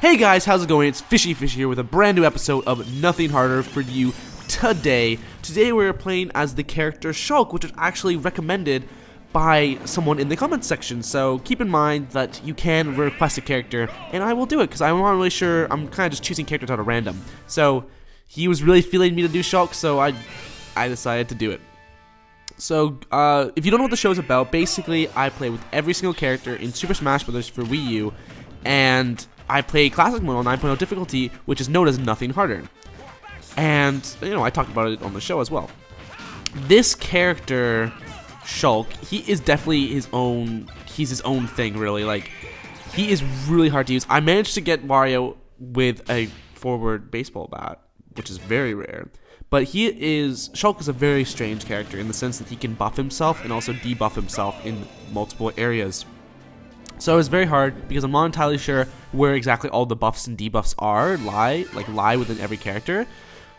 Hey guys, how's it going? It's Fishy Fish here with a brand new episode of Nothing Harder for you today. Today we're playing as the character Shulk, which was actually recommended by someone in the comments section. So keep in mind that you can request a character, and I will do it because I'm not really sure. I'm kind of just choosing characters out of random. So he was really feeling me to do Shulk, so I decided to do it. So, if you don't know what the show is about, basically I play with every single character in Super Smash Bros. For Wii U, and I play Classic mode on 9.0 difficulty, which is known as Nothing Harder. And, you know, I talked about it on the show as well. This character, Shulk, he is definitely he's his own thing, really. Like, he is really hard to use. I managed to get Mario with a forward baseball bat, which is very rare. But Shulk is a very strange character in the sense that he can buff himself and also debuff himself in multiple areas. So it's very hard because I'm not entirely sure where exactly all the buffs and debuffs lie within every character,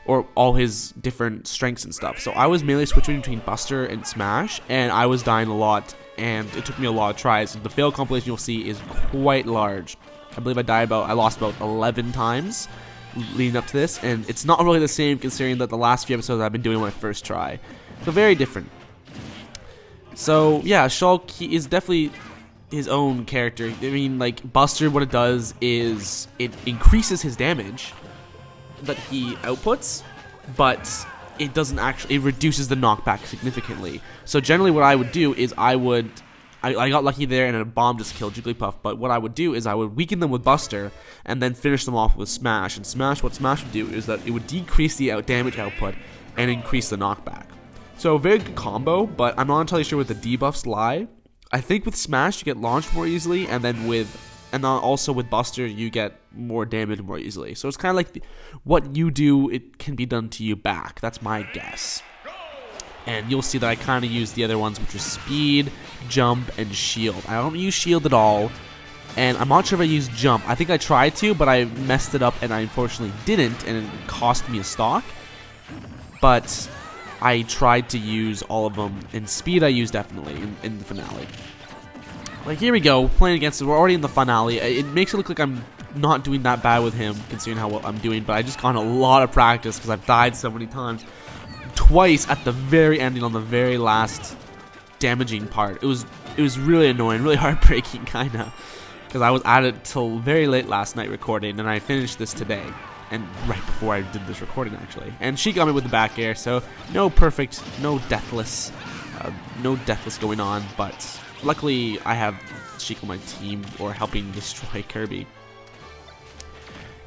or all his different strengths and stuff. So I was mainly switching between Buster and Smash, and I was dying a lot, and it took me a lot of tries. The fail compilation you'll see is quite large. I believe I lost about 11 times leading up to this, and it's not really the same considering that the last few episodes I've been doing my first try. So very different. So yeah, Shulk, he is definitely his own character. I mean, like, Buster, what it does is it increases his damage that he outputs, but it doesn't actually, it reduces the knockback significantly. So generally what I would do is I got lucky there and a bomb just killed Jigglypuff, but what I would do is I would weaken them with Buster and then finish them off with Smash. And what Smash would do is that it would decrease the damage output and increase the knockback. So a very good combo, but I'm not entirely sure where the debuffs lie. I think with Smash you get launched more easily, and then also with Buster you get more damage more easily. So it's kind of like what you do, it can be done to you back. That's my guess. And you'll see that I kind of use the other ones, which are Speed, Jump, and Shield. I don't use Shield at all, and I'm not sure if I use Jump. I think I tried to, but I messed it up, and I unfortunately didn't, and it cost me a stock. But I tried to use all of them, and Speed I use definitely in the finale. Like, here we go, playing against it. We're already in the finale. It makes it look like I'm not doing that bad with him, considering how well I'm doing, but I just got a lot of practice because I've died so many times. Twice at the very ending on the very last damaging part. It was really annoying, really heartbreaking, kinda, because I was at it till very late last night recording, and I finished this today, and right before I did this recording actually. And she got me with the back air, so no perfect, no deathless going on. But luckily I have Sheik on my team, or helping destroy Kirby.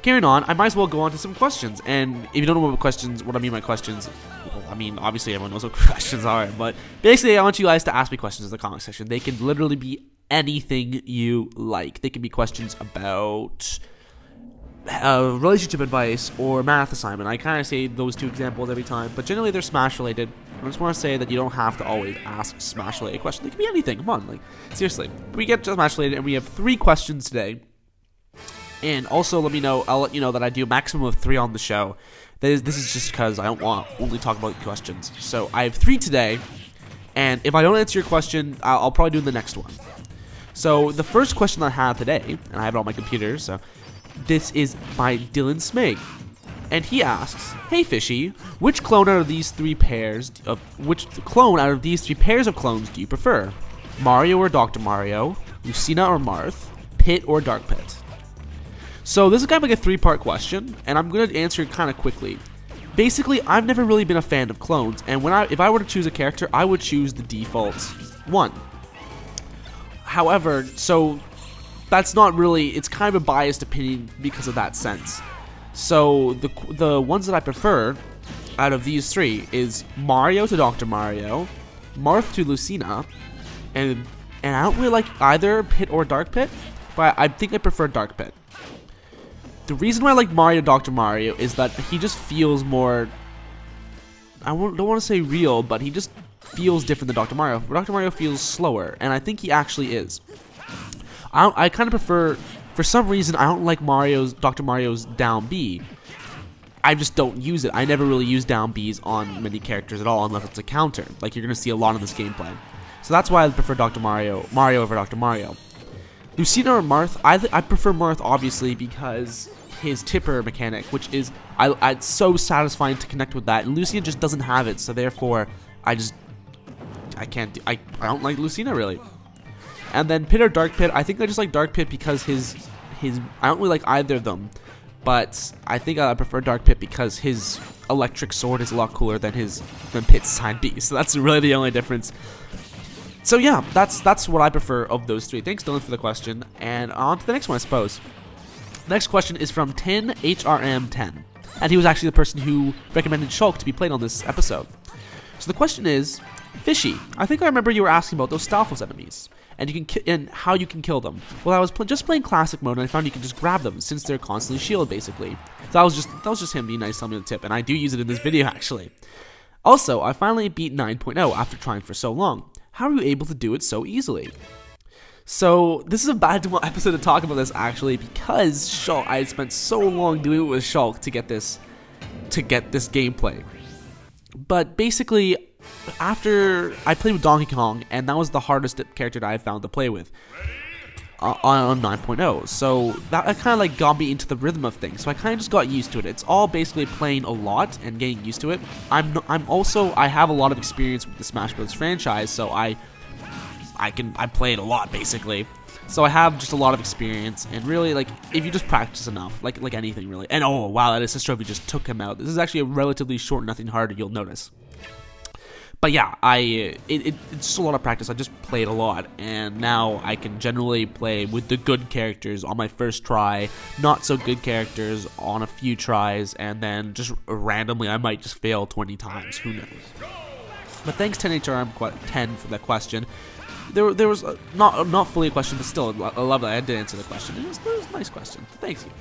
Carrying on, I might as well go on to some questions. And if you don't know what I mean by questions, well, I mean, obviously everyone knows what questions are, but basically I want you guys to ask me questions in the comment section. They can literally be anything you like. They can be questions about relationship advice or math assignment. I kind of say those two examples every time, but generally they're Smash related. I just want to say that you don't have to always ask Smash related questions. They can be anything. Come on, like, seriously. We get to Smash related, and we have 3 questions today. And also, I'll let you know that I do a maximum of 3 on the show. This is just because I don't want to only talk about questions. So I have 3 today, and if I don't answer your question, I'll probably do the next one. So the first question that I have today, and I have it on my computer, so this is by Dylan Smig. And he asks, "Hey Fishy, which clone out of these 3 pairs of clones do you prefer? Mario or Dr. Mario, Lucina or Marth, Pit or Dark Pit?" So this is kind of like a 3-part question, and I'm going to answer it kind of quickly. Basically, I've never really been a fan of clones, and if I were to choose a character, I would choose the default one. However, so that's not really, it's kind of a biased opinion because of that sense. So the ones that I prefer out of these 3 is Mario to Dr. Mario, Marth to Lucina, and I don't really like either Pit or Dark Pit, but I think I prefer Dark Pit. The reason why I like Mario Dr. Mario is that he just feels more, don't want to say real, but he just feels different than Dr. Mario. Dr. Mario feels slower, and I think he actually is. I kind of prefer, for some reason, I don't like Dr. Mario's down B. I just don't use it. I never really use down Bs on many characters at all, unless it's a counter, like you're going to see a lot in this gameplay. So that's why I prefer Mario over Dr. Mario. Lucina or Marth? I prefer Marth, obviously, because his tipper mechanic, which is it's so satisfying to connect with that, and Lucina just doesn't have it, so therefore I don't like Lucina really. And then Pit or Dark Pit, I think I just like Dark Pit because his I don't really like either of them, but I think I prefer Dark Pit because his electric sword is a lot cooler than Pit's side B. So that's really the only difference. So yeah, that's what I prefer of those three. Thanks, Dylan, for the question, and on to the next one, I suppose. Next question is from 10HRM10, and he was actually the person who recommended Shulk to be played on this episode. So the question is, Fishy, I think I remember you were asking about those Stalfos enemies, and how you can kill them. Well, I was just playing classic mode, and I found you can just grab them since they're constantly shielded, basically. So that was just him being nice, telling me the tip, and I do use it in this video actually. Also, I finally beat 9.0 after trying for so long. How are you able to do it so easily? So this is a bad episode to talk about this actually, because Shulk, I had spent so long doing it with Shulk to get this gameplay. But basically, after I played with Donkey Kong, and that was the hardest character that I found to play with on 9.0. So that kind of like got me into the rhythm of things. So I kind of just got used to it. It's all basically playing a lot and getting used to it. I have a lot of experience with the Smash Bros. Franchise, so I play it a lot basically. So I have just a lot of experience, and really, like, if you just practice enough, like anything really. And oh wow, that assist trophy just took him out. This is actually a relatively short Nothing Harder, you'll notice. But yeah, it's just a lot of practice. I just played a lot, and now I can generally play with the good characters on my first try, not so good characters on a few tries, and then just randomly I might just fail 20 times. Who knows? But thanks 10HRM10 for that question. There was not fully a question, but still, I love that I did answer the question. It was a nice question. Thanks you.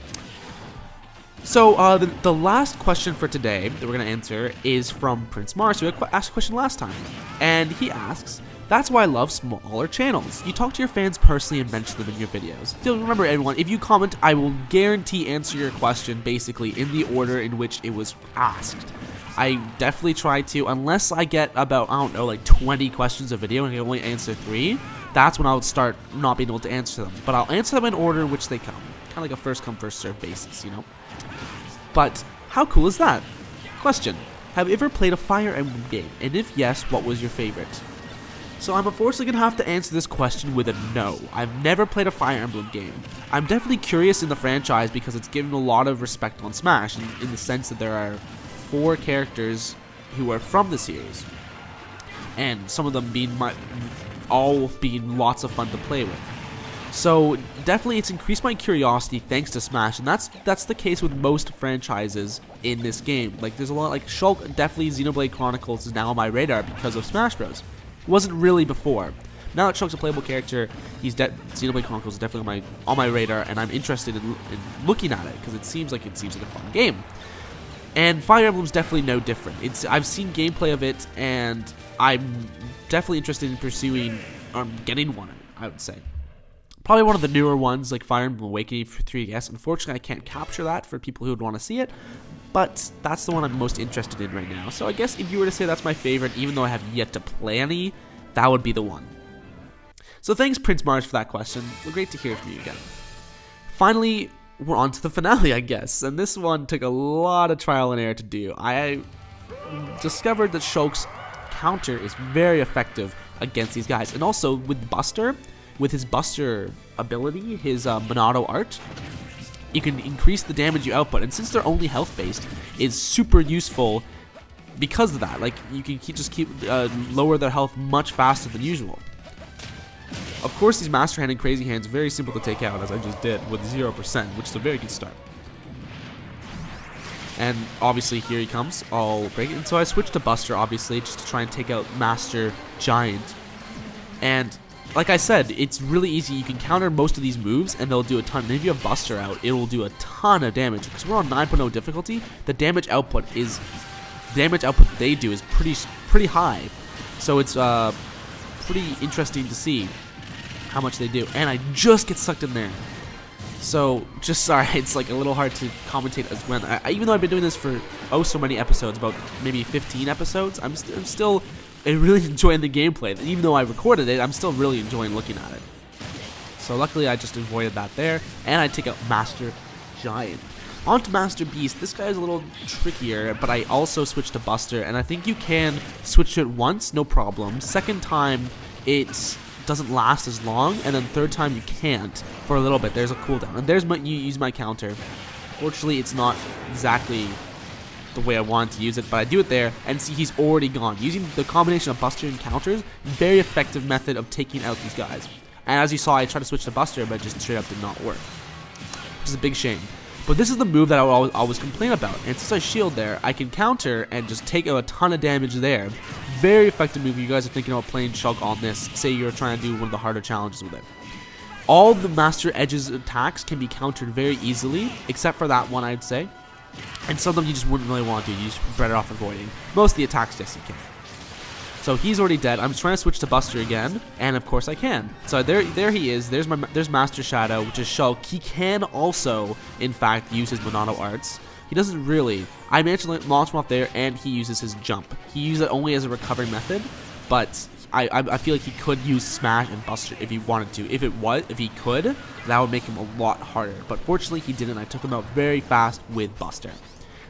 So the last question for today that we're gonna answer is from Prince Mars, who asked a question last time, and he asks, "That's why I love smaller channels. You talk to your fans personally and mention them in your videos." So remember, everyone, if you comment, I will guarantee answer your question basically in the order in which it was asked. I definitely try to, unless I get about, I don't know, like 20 questions a video and I can only answer 3, that's when I'll start not being able to answer them. But I'll answer them in order in which they come. Kind of like a first come, first serve basis, you know? But how cool is that? Question: have you ever played a Fire Emblem game? And if yes, what was your favorite? So I'm unfortunately going to have to answer this question with a no. I've never played a Fire Emblem game. I'm definitely curious in the franchise because it's given a lot of respect on Smash, in the sense that there are 4 characters who are from the series, and some of them being all being lots of fun to play with. So definitely it's increased my curiosity thanks to Smash, and that's the case with most franchises in this game. Like there's a lot, like Shulk, definitely Xenoblade Chronicles is now on my radar because of Smash Bros. It wasn't really before. Now that Shulk's a playable character, Xenoblade Chronicles is definitely on my radar, and I'm interested in looking at it because it seems like a fun game. And Fire Emblem's definitely no different. I've seen gameplay of it, and I'm definitely interested in pursuing getting one, I would say. Probably one of the newer ones, like Fire Emblem Awakening for 3DS. Unfortunately, I can't capture that for people who would want to see it, but that's the one I'm most interested in right now. So I guess if you were to say that's my favorite, even though I have yet to play any, that would be the one. So thanks, Prince Mars, for that question. Great to hear from you again. Finally, we're on to the finale, I guess, and this one took a lot of trial and error to do. I discovered that Shulk's counter is very effective against these guys, and also with Buster, with his Buster ability, his Monado art, you can increase the damage you output, and since they're only health based, it's super useful because of that. Like you can just lower their health much faster than usual. Of course, these Master Hand and Crazy Hands are very simple to take out, as I just did, with 0%, which is a very good start. And obviously, here he comes. I'll break it. And so I switched to Buster, obviously, just to try and take out Master Giant. And like I said, it's really easy. You can counter most of these moves, and they'll do a ton. And if you have Buster out, it will do a ton of damage. Because we're on 9.0 difficulty, the damage output that they do is pretty high. So it's pretty interesting to see how much they do. And I just get sucked in there. So, just sorry, it's like a little hard to commentate as when, even though I've been doing this for so many episodes, about maybe 15 episodes, I'm still really enjoying the gameplay. Even though I recorded it, I'm still really enjoying looking at it. So luckily I just avoided that there, and I take out Master Giant. On to Master Beast. This guy is a little trickier, but I also switched to Buster, and I think you can switch to it once, no problem. Second time, it doesn't last as long, and then third time you can't for a little bit. There's a cooldown, and there's you use my counter. Fortunately, it's not exactly the way I want to use it, but I do it there, and see he's already gone. Using the combination of Buster and counters, very effective method of taking out these guys. And as you saw, I tried to switch to Buster, but it just straight up did not work, which is a big shame. But this is the move that I would always complain about, and since I shield there, I can counter and just take out a ton of damage there. Very effective move if you guys are thinking about playing Shulk on this, say you're trying to do one of the harder challenges with it. All the Master Edge's attacks can be countered very easily, except for that one, I'd say. And some of them you just wouldn't really want to do, you just better off avoiding. Most of the attacks, yes you can. So he's already dead. I'm trying to switch to Buster again, and of course I can. So there he is. There's Master Shadow, which is Shulk. He can also, in fact, use his Monado arts. He doesn't really. I managed to launch him off there, and he uses his jump. He uses it only as a recovery method, but I feel like he could use Smash and Buster if he wanted to. If he could, that would make him a lot harder. But fortunately, he didn't. I took him out very fast with Buster.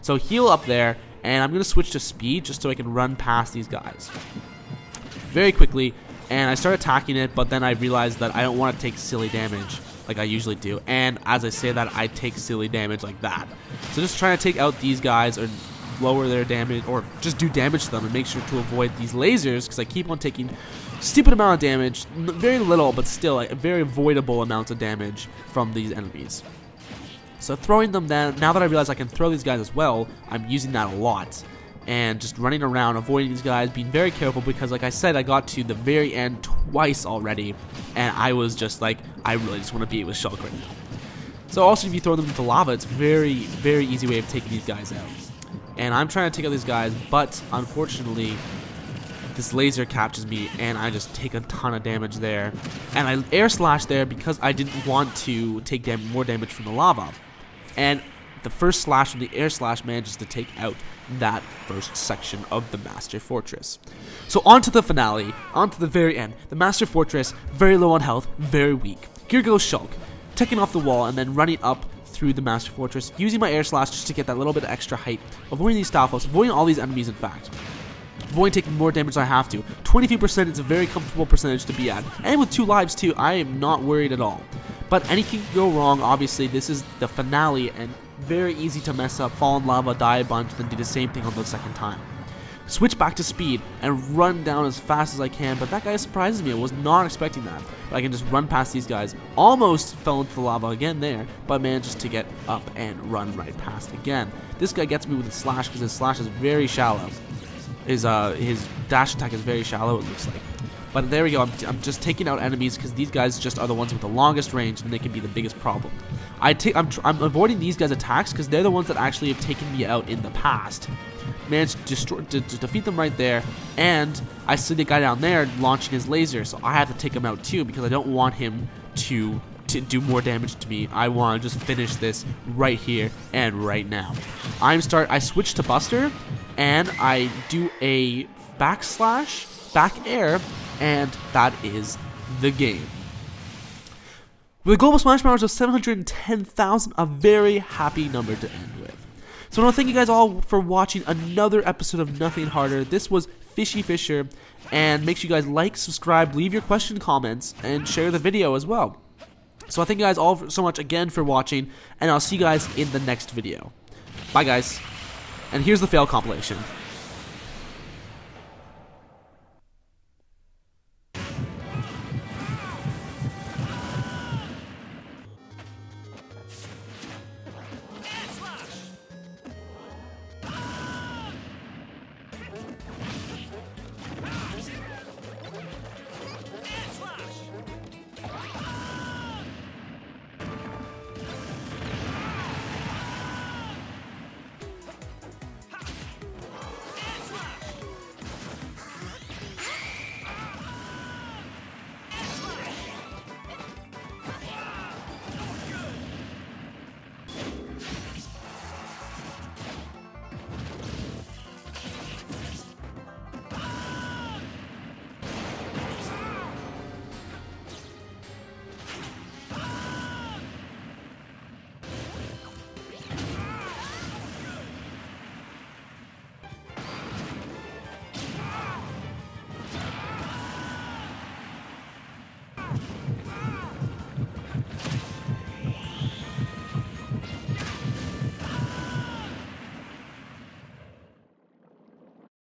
So heal up there. And I'm going to switch to speed just so I can run past these guys very quickly. And I start attacking it, but then I realized that I don't want to take silly damage like I usually do. And as I say that, I take silly damage like that. So just trying to take out these guys or lower their damage or just do damage to them and make sure to avoid these lasers because I keep on taking stupid amount of damage. Very little, but still like, very avoidable amounts of damage from these enemies. So throwing them down, now that I realize I can throw these guys as well, I'm using that a lot. And just running around, avoiding these guys, being very careful because like I said, I got to the very end twice already. And I was just like, I really just want to be with Shulk right now. So also if you throw them into lava, it's very, very easy way of taking these guys out. And I'm trying to take out these guys, but unfortunately, this laser captures me and I just take a ton of damage there. And I air slash there because I didn't want to take more damage from the lava. And the first slash from the air slash manages to take out that first section of the Master Fortress. So on to the finale, on to the very end. The Master Fortress, very low on health, very weak. Here goes Shulk, taking off the wall and then running up through the Master Fortress, using my air slash just to get that little bit of extra height, avoiding these Stalfos, avoiding all these enemies in fact. Avoiding taking more damage than I have to. 22% is a very comfortable percentage to be at. And with 2 lives too, I am not worried at all. But anything can go wrong, obviously. This is the finale and very easy to mess up, fall in lava, die a bunch, then do the same thing on the second time. Switch back to speed and run down as fast as I can, but that guy surprises me. I was not expecting that. But I can just run past these guys. Almost fell into the lava again there, but manages to get up and run right past again. This guy gets me with a slash because his slash is very shallow. His dash attack is very shallow, it looks like. But there we go, I'm just taking out enemies because these guys just are the ones with the longest range and they can be the biggest problem. I'm avoiding these guys' attacks because they're the ones that actually have taken me out in the past. Managed to defeat them right there, and I see the guy down there launching his laser, so I have to take him out too because I don't want him to do more damage to me. I want to just finish this right here and right now. I switch to Buster, and I do a back air, and that is the game. With a global smash powers of 710,000, a very happy number to end with. So I want to thank you guys all for watching another episode of Nothing Harder. This was Fishy Fisher, and make sure you guys like, subscribe, leave your question, comments, and share the video as well. So I thank you guys all so much again for watching, and I'll see you guys in the next video. Bye guys, and here's the fail compilation.